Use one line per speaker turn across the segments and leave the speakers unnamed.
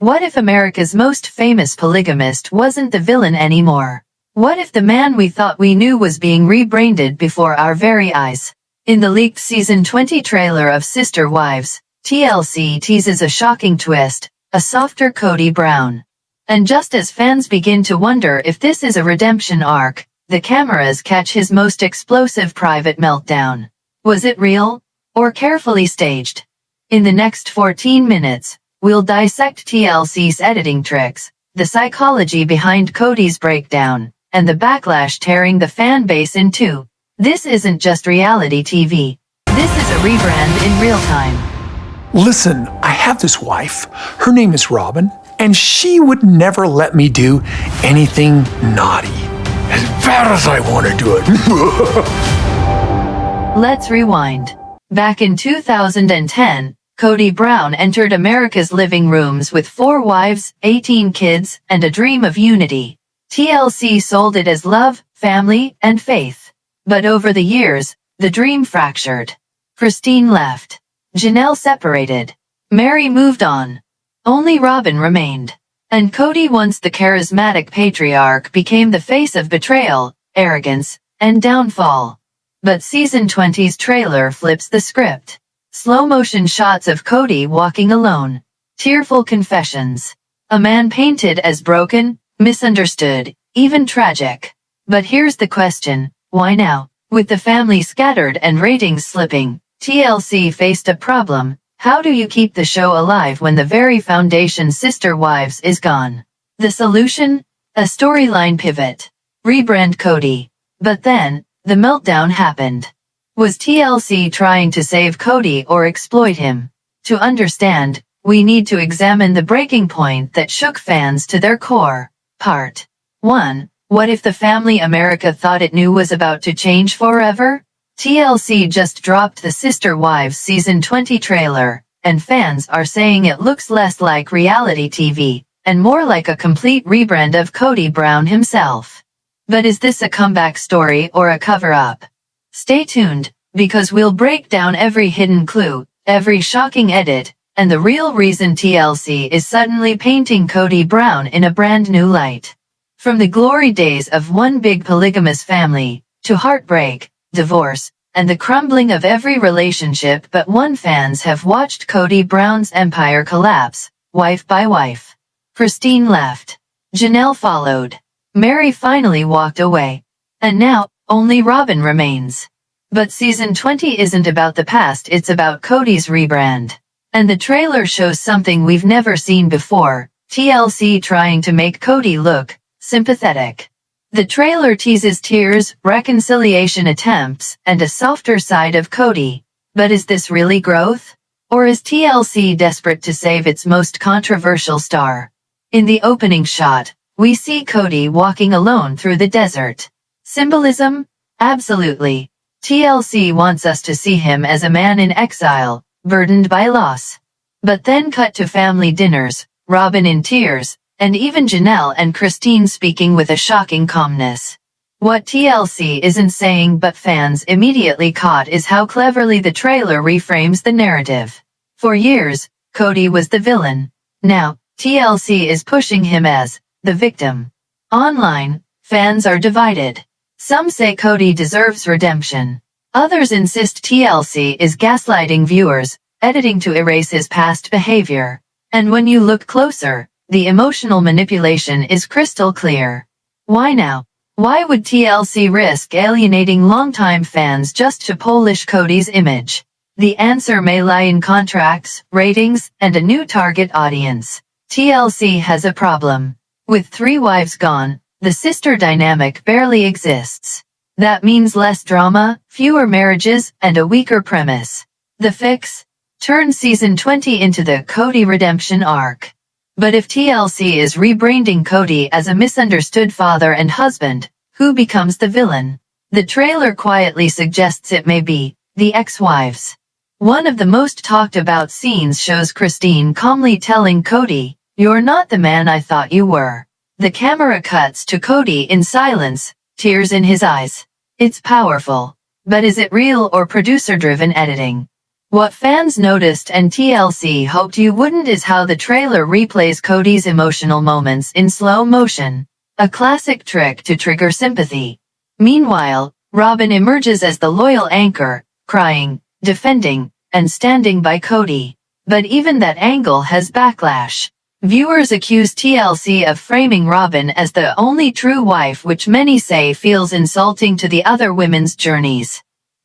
What if America's most famous polygamist wasn't the villain anymore? What if the man we thought we knew was being rebranded before our very eyes? In the leaked Season 20 trailer of Sister Wives, TLC teases a shocking twist, a softer Kody Brown. And just as fans begin to wonder if this is a redemption arc, the cameras catch his most explosive private meltdown. Was it real? Or carefully staged? In the next 14 minutes, we'll dissect TLC's editing tricks, the psychology behind Kody's breakdown, and the backlash tearing the fan base in two. This isn't just reality TV. This is a rebrand in real time.
Listen, I have this wife. Her name is Robyn, and she would never let me do anything naughty. As bad as I want to do it.
Let's rewind. Back in 2010, Kody Brown entered America's living rooms with 4 wives, 18 kids, and a dream of unity. TLC sold it as love, family, and faith. But over the years, the dream fractured. Christine left. Janelle separated. Meri moved on. Only Robyn remained. And Kody, once the charismatic patriarch, became the face of betrayal, arrogance, and downfall. But Season 20's trailer flips the script. Slow-motion shots of Kody walking alone. Tearful confessions. A man painted as broken, misunderstood, even tragic. But here's the question, why now? With the family scattered and ratings slipping, TLC faced a problem. How do you keep the show alive when the very foundation Sister Wives is gone? The solution? A storyline pivot. Rebrand Kody. But then, the meltdown happened. Was TLC trying to save Kody or exploit him? To understand, we need to examine the breaking point that shook fans to their core. Part 1. What if the family America thought it knew was about to change forever? TLC just dropped the Sister Wives Season 20 trailer, and fans are saying it looks less like reality TV, and more like a complete rebrand of Kody Brown himself. But is this a comeback story or a cover-up? Stay tuned, because we'll break down every hidden clue, every shocking edit, and the real reason TLC is suddenly painting Kody Brown in a brand new light. From the glory days of one big polygamous family, to heartbreak, divorce, and the crumbling of every relationship but one, fans have watched Kody Brown's empire collapse, wife by wife. Christine left. Janelle followed. Meri finally walked away. And now, only Robyn remains. But Season 20 isn't about the past, it's about Kody's rebrand. And the trailer shows something we've never seen before, TLC trying to make Kody look sympathetic. The trailer teases tears, reconciliation attempts, and a softer side of Kody. But is this really growth? Or is TLC desperate to save its most controversial star? In the opening shot, we see Kody walking alone through the desert. Symbolism? Absolutely. TLC wants us to see him as a man in exile, burdened by loss. But then cut to family dinners, Robyn in tears, and even Janelle and Christine speaking with a shocking calmness. What TLC isn't saying but fans immediately caught is how cleverly the trailer reframes the narrative. For years, Kody was the villain. Now, TLC is pushing him as the victim. Online, fans are divided. Some say Kody deserves redemption. Others insist TLC is gaslighting viewers, editing to erase his past behavior. And when you look closer, the emotional manipulation is crystal clear. Why now? Why would TLC risk alienating longtime fans just to polish Kody's image? The answer may lie in contracts, ratings, and a new target audience. TLC has a problem. With 3 wives gone, the sister dynamic barely exists. That means less drama, fewer marriages, and a weaker premise. The fix? Turn Season 20 into the Kody redemption arc. But if TLC is rebranding Kody as a misunderstood father and husband, who becomes the villain? The trailer quietly suggests it may be the ex-wives. One of the most talked about scenes shows Christine calmly telling Kody, "You're not the man I thought you were." The camera cuts to Kody in silence, tears in his eyes. It's powerful. But is it real or producer-driven editing? What fans noticed and TLC hoped you wouldn't is how the trailer replays Kody's emotional moments in slow motion, a classic trick to trigger sympathy. Meanwhile, Robyn emerges as the loyal anchor, crying, defending, and standing by Kody. But even that angle has backlash. Viewers accuse TLC of framing Robyn as the only true wife, which many say feels insulting to the other women's journeys.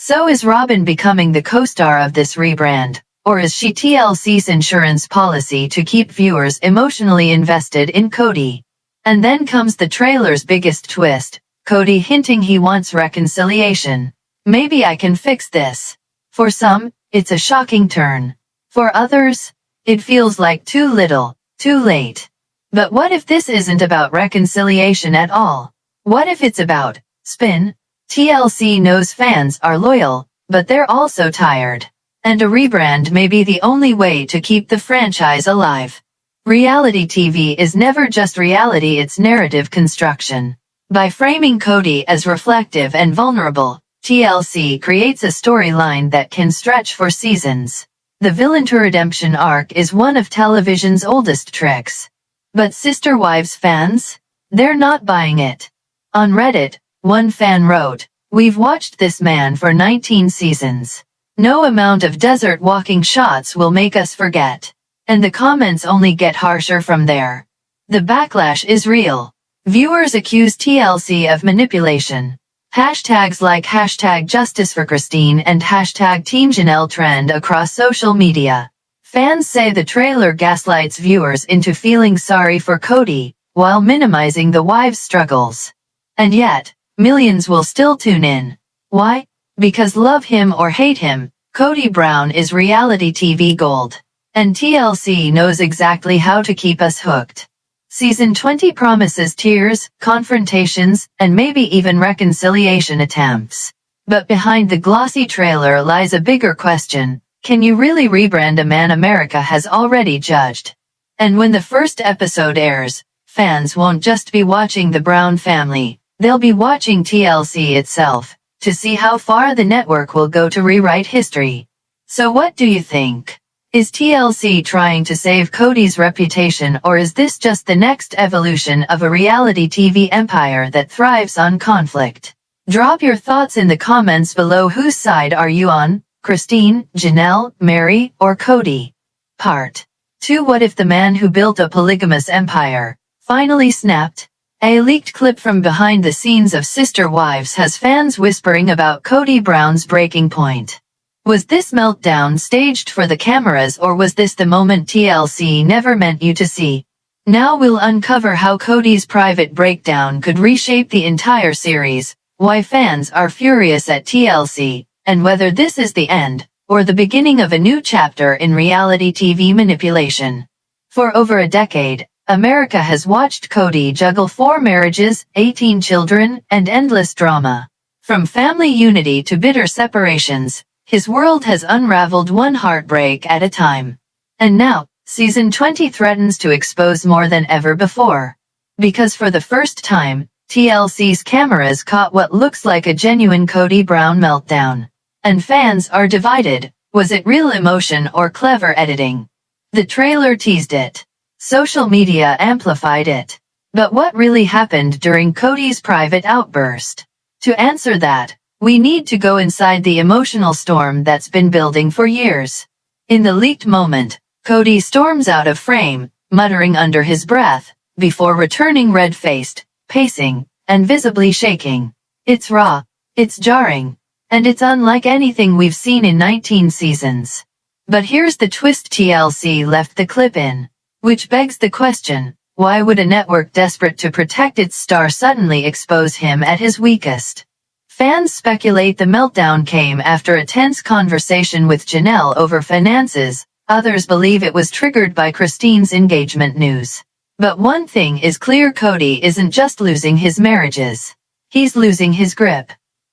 So is Robyn becoming the co-star of this rebrand, or is she TLC's insurance policy to keep viewers emotionally invested in Kody? And then comes the trailer's biggest twist, Kody hinting he wants reconciliation. Maybe I can fix this. For some, it's a shocking turn. For others, it feels like too little, too late. But what if this isn't about reconciliation at all? What if it's about spin? TLC knows fans are loyal, but they're also tired. And a rebrand may be the only way to keep the franchise alive. Reality TV is never just reality, it's narrative construction. By framing Kody as reflective and vulnerable, TLC creates a storyline that can stretch for seasons. The villain-to-redemption arc is one of television's oldest tricks. But Sister Wives fans? They're not buying it. On Reddit, one fan wrote, "We've watched this man for 19 seasons. No amount of desert walking shots will make us forget." And the comments only get harsher from there. The backlash is real. Viewers accuse TLC of manipulation. Hashtags like #JusticeForChristine and #TeamJanelle trend across social media. Fans say the trailer gaslights viewers into feeling sorry for Kody, while minimizing the wives' struggles. And yet, millions will still tune in. Why? Because love him or hate him, Kody Brown is reality TV gold. And TLC knows exactly how to keep us hooked. Season 20 promises tears, confrontations, and maybe even reconciliation attempts. But behind the glossy trailer lies a bigger question. Can you really rebrand a man America has already judged? And when the first episode airs, fans won't just be watching the Brown family. They'll be watching TLC itself, to see how far the network will go to rewrite history. So what do you think? Is TLC trying to save Kody's reputation, or is this just the next evolution of a reality TV empire that thrives on conflict? Drop your thoughts in the comments below. Whose side are you on? Christine, Janelle, Meri, or Kody? Part 2. What if the man who built a polygamous empire finally snapped? A leaked clip from behind the scenes of Sister Wives has fans whispering about Kody Brown's breaking point. Was this meltdown staged for the cameras, or was this the moment TLC never meant you to see? Now we'll uncover how Kody's private breakdown could reshape the entire series, why fans are furious at TLC, and whether this is the end, or the beginning of a new chapter in reality TV manipulation. For over a decade, America has watched Kody juggle 4 marriages, 18 children, and endless drama. From family unity to bitter separations, his world has unraveled one heartbreak at a time. And now, Season 20 threatens to expose more than ever before. Because for the first time, TLC's cameras caught what looks like a genuine Kody Brown meltdown. And fans are divided. Was it real emotion or clever editing? The trailer teased it. Social media amplified it. But what really happened during Kody's private outburst? To answer that, we need to go inside the emotional storm that's been building for years. In the leaked moment, Kody storms out of frame, muttering under his breath, before returning red-faced, pacing, and visibly shaking. It's raw, it's jarring, and it's unlike anything we've seen in 19 seasons. But here's the twist: TLC left the clip in. Which begs the question, why would a network desperate to protect its star suddenly expose him at his weakest? Fans speculate the meltdown came after a tense conversation with Janelle over finances. Others believe it was triggered by Christine's engagement news. But one thing is clear: Kody isn't just losing his marriages. He's losing his grip.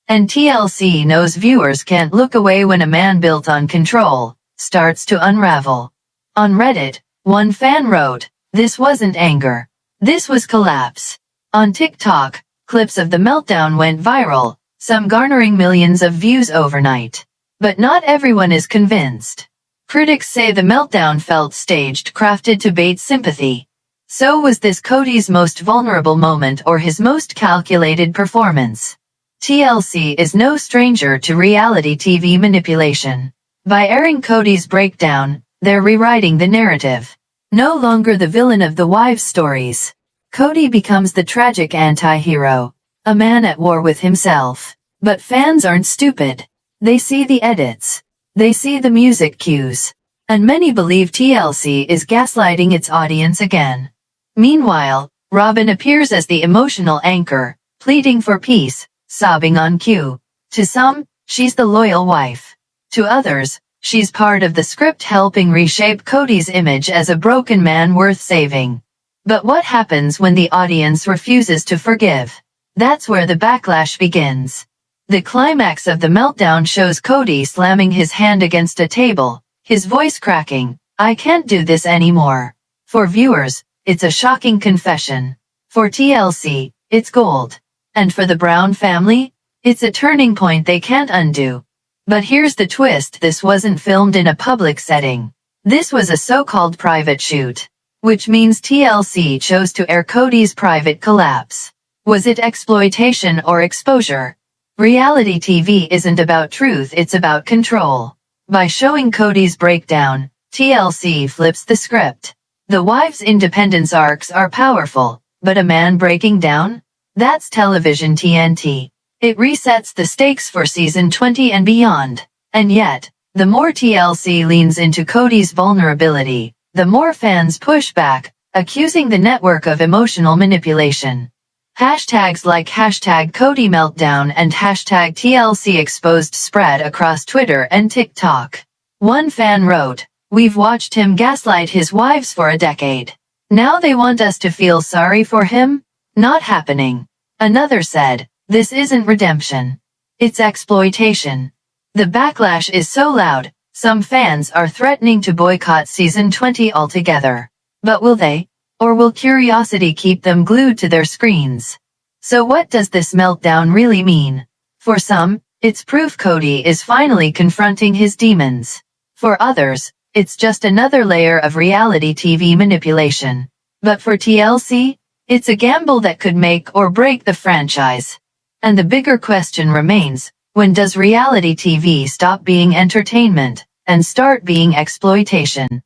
And TLC knows viewers can't look away when a man built on control starts to unravel. On Reddit, one fan wrote, "This wasn't anger. This was collapse." On TikTok, clips of the meltdown went viral, some garnering millions of views overnight. But not everyone is convinced. Critics say the meltdown felt staged, crafted to bait sympathy. So was this Kody's most vulnerable moment or his most calculated performance? TLC is no stranger to reality TV manipulation. By airing Kody's breakdown, they're rewriting the narrative. No longer the villain of the wives' stories. Kody becomes the tragic anti-hero, a man at war with himself. But fans aren't stupid. They see the edits. They see the music cues. And many believe TLC is gaslighting its audience again. Meanwhile, Robyn appears as the emotional anchor, pleading for peace, sobbing on cue. To some, she's the loyal wife. To others, she's part of the script helping reshape Kody's image as a broken man worth saving. But what happens when the audience refuses to forgive? That's where the backlash begins. The climax of the meltdown shows Kody slamming his hand against a table, his voice cracking, "I can't do this anymore." For viewers, it's a shocking confession. For TLC, it's gold. And for the Brown family, it's a turning point they can't undo. But here's the twist: this wasn't filmed in a public setting. This was a so-called private shoot. Which means TLC chose to air Kody's private collapse. Was it exploitation or exposure? Reality TV isn't about truth, it's about control. By showing Kody's breakdown, TLC flips the script. The wives' independence arcs are powerful, but a man breaking down? That's television TNT. It resets the stakes for season 20 and beyond. And yet, the more TLC leans into Kody's vulnerability, the more fans push back, accusing the network of emotional manipulation. Hashtags like #KodyMeltdown and #TLCExposed spread across Twitter and TikTok. One fan wrote, "We've watched him gaslight his wives for a decade. Now they want us to feel sorry for him? Not happening." Another said, "This isn't redemption. It's exploitation." The backlash is so loud, some fans are threatening to boycott season 20 altogether. But will they? Or will curiosity keep them glued to their screens? So what does this meltdown really mean? For some, it's proof Kody is finally confronting his demons. For others, it's just another layer of reality TV manipulation. But for TLC, it's a gamble that could make or break the franchise. And the bigger question remains, when does reality TV stop being entertainment and start being exploitation?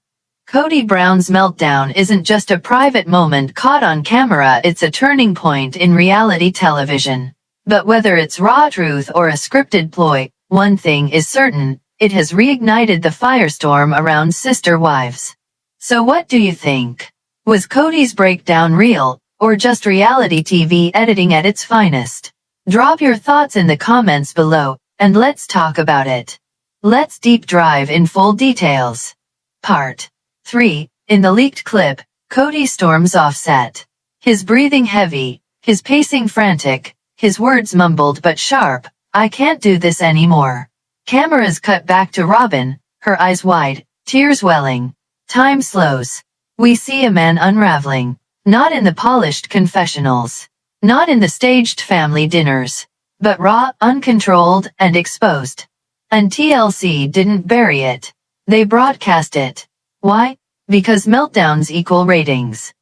Kody Brown's meltdown isn't just a private moment caught on camera, it's a turning point in reality television. But whether it's raw truth or a scripted ploy, one thing is certain, it has reignited the firestorm around sister wives. So what do you think? Was Kody's breakdown real, or just reality TV editing at its finest? Drop your thoughts in the comments below, and let's talk about it. Let's deep dive in full details. Part 3. In the leaked clip, Kody storms off set. His breathing heavy, his pacing frantic, his words mumbled but sharp, "I can't do this anymore." Cameras cut back to Robyn, her eyes wide, tears welling. Time slows. We see a man unraveling. Not in the polished confessionals. Not in the staged family dinners. But raw, uncontrolled, and exposed. And TLC didn't bury it. They broadcast it. Why? Because meltdowns equal ratings.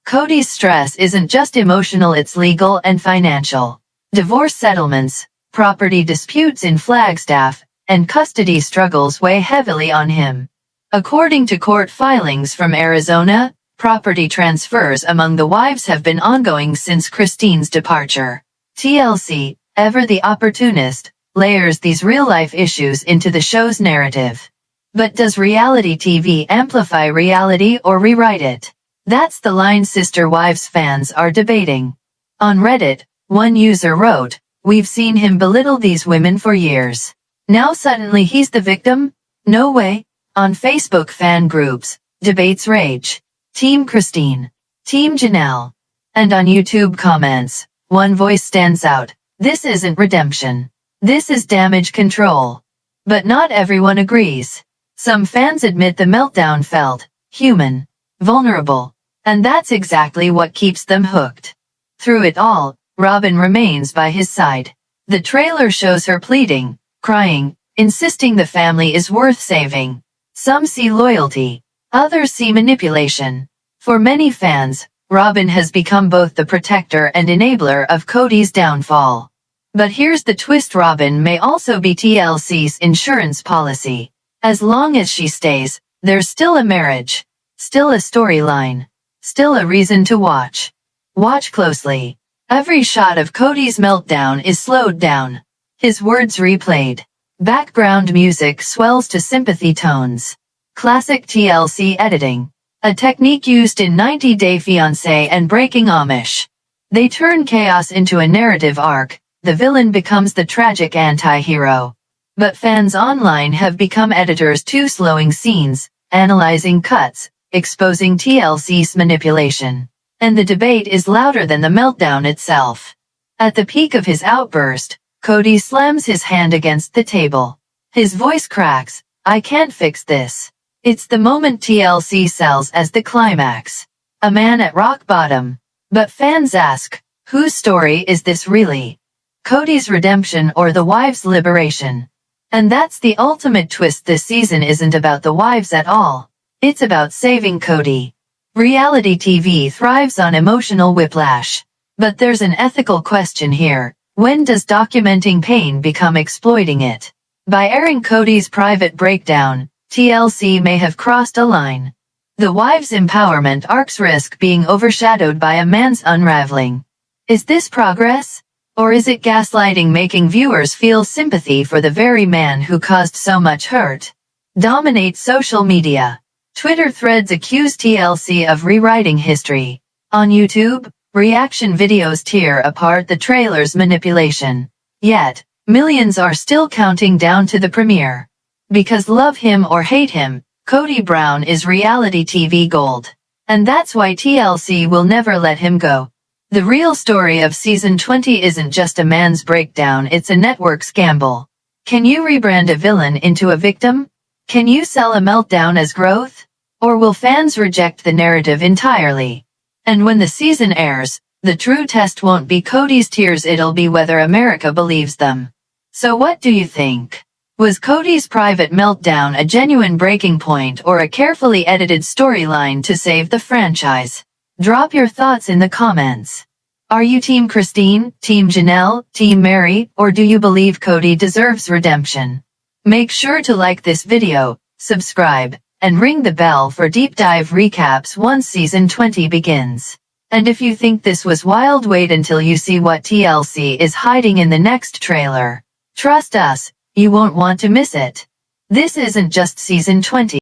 Kody's stress isn't just emotional, it's legal and financial. Divorce settlements, property disputes in Flagstaff, and custody struggles weigh heavily on him. According to court filings from Arizona, property transfers among the wives have been ongoing since Christine's departure. TLC, ever the opportunist, layers these real-life issues into the show's narrative. But does reality TV amplify reality or rewrite it? That's the line sister wives fans are debating. On Reddit, one user wrote, "We've seen him belittle these women for years. Now suddenly he's the victim? No way." On Facebook fan groups, debates rage. Team Christine. Team Janelle. And on YouTube comments, one voice stands out. This isn't redemption. This is damage control. But not everyone agrees. Some fans admit the meltdown felt human, vulnerable. And that's exactly what keeps them hooked. Through it all, Robyn remains by his side. The trailer shows her pleading, crying, insisting the family is worth saving. Some see loyalty, others see manipulation. For many fans, Robyn has become both the protector and enabler of Kody's downfall. But here's the twist: Robyn may also be TLC's insurance policy. As long as she stays, there's still a marriage, still a storyline, still a reason to watch. Watch closely. Every shot of Kody's meltdown is slowed down. His words replayed. Background music swells to sympathy tones. Classic TLC editing. A technique used in 90 Day Fiancé and Breaking Amish. They turn chaos into a narrative arc. The villain becomes the tragic anti-hero. But fans online have become editors too, slowing scenes, analyzing cuts, exposing TLC's manipulation. And the debate is louder than the meltdown itself. At the peak of his outburst, Kody slams his hand against the table. His voice cracks. "I can't fix this." It's the moment TLC sells as the climax. A man at rock bottom. But fans ask, whose story is this really? Kody's redemption or the wives' liberation? And that's the ultimate twist. This season isn't about the wives at all. It's about saving Kody. Reality TV thrives on emotional whiplash. But there's an ethical question here. When does documenting pain become exploiting it? By airing Kody's private breakdown, TLC may have crossed a line. The wives' empowerment arcs risk being overshadowed by a man's unraveling. Is this progress? Or is it gaslighting, making viewers feel sympathy for the very man who caused so much hurt? Dominate social media. Twitter threads accuse TLC of rewriting history. On YouTube, reaction videos tear apart the trailer's manipulation. Yet, millions are still counting down to the premiere. Because love him or hate him, Kody Brown is reality TV gold. And that's why TLC will never let him go. The real story of season 20 isn't just a man's breakdown, it's a network's gamble. Can you rebrand a villain into a victim? Can you sell a meltdown as growth? Or will fans reject the narrative entirely? And when the season airs, the true test won't be Kody's tears, it'll be whether America believes them. So what do you think? Was Kody's private meltdown a genuine breaking point or a carefully edited storyline to save the franchise? Drop your thoughts in the comments. Are you Team Christine, Team Janelle, Team Meri, or do you believe Kody deserves redemption? Make sure to like this video, subscribe, and ring the bell for deep dive recaps once season 20 begins. And if you think this was wild, wait until you see what TLC is hiding in the next trailer. Trust us, you won't want to miss it. This isn't just season 20.